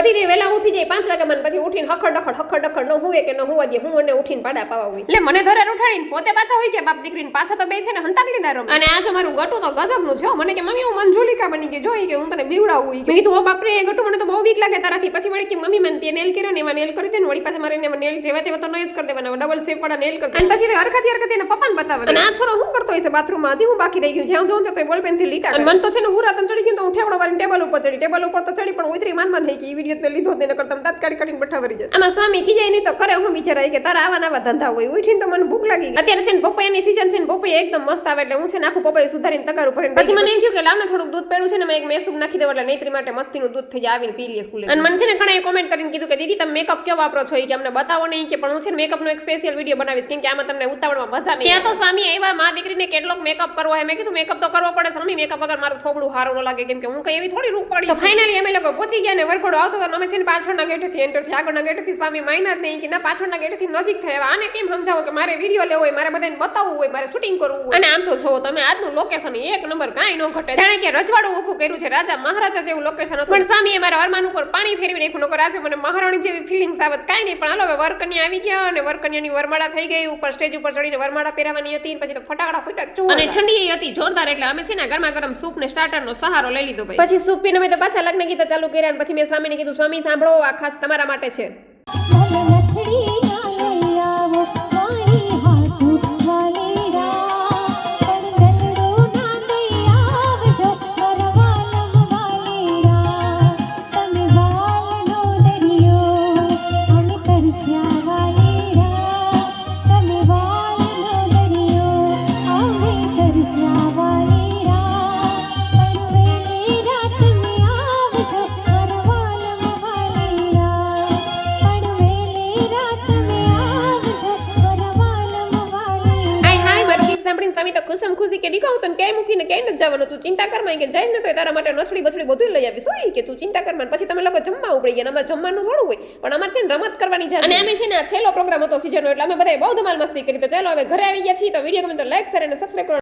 પતિદેવ વેલા ઉઠી જાય 5 વાગે મને પછી ઉઠીને હખડ ન હુવે કે ન હુવા દે હું અને ઉઠીને પાડા પાવા હોય એટલે મને ધરે ઉઠાડીને પોતે પાછા હોય કે બાપ દીકરીને પાછા તો બે છે ને હંતાકડી દારો અને આ જો મારું ગટુ તો ગજબનું છે મને કે મમ્મી હું મંજુલિકા બની ગઈ જોઈ કે હું તને બીવડાવું મેં કીધું ઓ બાપ રે ગટુ મને તો બહુ બીક લાગે તારાથી પછી વળી કે મમ્મી મને તે નેલ કર્યો ને એમાં નેલ કરી દે ને વળી પાછા મારે એમાં નેલ જેવા તેવા તો નહીં જ કરી દેવાના ડબલ શેપ વાળા નેલ કરી દે અને પછી હરખતી એના પપ્પાને બતાવે અને આ છોરો હું કરતો હશે બાથરૂમમાં હજી હું બાકી રહી ગયું જ્યાં જોઉં તો બોલ પેન થી લીટા અને મન તો છે ને હું રાતન ચડી ગયું તો હું ઠેકડો વાળીને ટેબલ ઉપર તો ચડી પણ ઉતરી માન થઈ ગઈ વિડિયો તે લીધો તેને કરતા તાત્કાલિક કરીને બઠાવરી જાય આમાં સ્વામી ખીજાય નહીં તો કરે હું બિચારા કે તારા આવા ધંધા હોય ઉઠીને તો મને ભૂખ લાગી અત્યારે છે ને પપૈયાની સીઝન છે ને પપૈયા એકદમ મસ્ત આવે એટલે હું છે ને આખું પપૈયું સુધારીને તગારું ભરીને પછી મને એમ થયું કે લાવને થોડુંક દૂધ પડ્યું છે ને મેં એક મેસૂબ નાખી દેવા એટલે નેત્રી માટે મસ્તીનું દૂધ થઈ જાય આવીને પી લે સ્કૂલે અને મને છે ને ઘણા કોમેન્ટ કરીને કીધું કે દીદી તમે મેકઅપ કેવો વાપરો છો કે અમને બતાવો નહીં કે પણ હું છે ને મેકઅપનો એક સ્પેશિયલ વિડીયો બનાવીશ કેમ કે આમાં તમને ઉતાવળમાં મજા નહીં ત્યાં તો સ્વામી એવા માં દીકરીને કેટલોક મેકઅપ કરવો હે મેં કીધું મેકઅપ તો કરવો પડે સ્વામી મેકઅપ વગર મારું થોબડું હારું ન લાગે કેમ કે હું કઈ એવી થોડી રૂપ પડી તો ફાઇનલી અમે લોકો પહોંચી ગયા ને વરઘોડો આવતો તો અમે છે ને પાછળના ગેટેથી એન્ટર થી આગળના ગેટેથી સ્વામી માયના જ નહીં કે ના પાછળના ગેટેથી નજીક થયા આને કેમ સમજાવો કે મારે વિડીયો લેવો હોય મારે બધાને બતાવવું હોય મારે શૂટિંગ કરવું હોય અને આમ તો જો તમે આજનું લોકેશન એક નંબર કાંઈ ન ઘટે જાણે કે રજવાડું ઊભું કર્યું છે રાજા મહારાજા જેવું લોકેશન હતું પણ સ્વામીએ મારા અરમાન ઉપર પાણી ફેરવી નાખ્યું નકર આજે મને મહારાણી જેવી ફિલિંગ્સ આવત કાંઈ નહીં પણ હાલો હવે વરકન્યા આવી ગયા અને વરકન્યાની વરમાળા થઈ ગઈ ઉપર સ્ટેજ ઉપર ચડીને વરમાળા પહેરાવાની હતી પછી તો ફટાકડા ફૂટ્યા અને ઠંડી હતી જોરદાર એટલે અમે છે ને ગરમા ગરમ સૂપ ને સ્ટાર્ટરનો સહારો લઈ લીધો ભાઈ પછી સૂપ પીને અમે તો પાછા લગ્ન ગીત ચાલુ કર્યા અને પછી મેં સ્વામીને કીધું સ્વામી સાંભળો આ ખાસ તમારા માટે છે સ્વામી તો ખુશમ ખુશી કે દીકરા હું તને ક્યાંય મૂકીને ક્યાંય નથી જવાનું તું ચિંતા કર માં કે જાય ને તો તારા માટે નથડી બથડી બધું લઈ આવીશ હોય કે તું ચિંતા કર માં પછી તમે લોકો જમવા ઉપડી ગયા અમારે જમવાનું થોડું હોય પણ અમારે છે ને રમત કરવાની છે અને અમે છે ને આ છેલ્લો પ્રોગ્રામ હતો સીઝનનો એટલે અમે બધાએ બહુ ધમાલ મસ્તી કરી તો ચાલો હવે ઘરે આવી ગયા છીએ તો વિડીયો ગમે તો લાઈક શેર અને સબસ્ક્રાઇબ કરો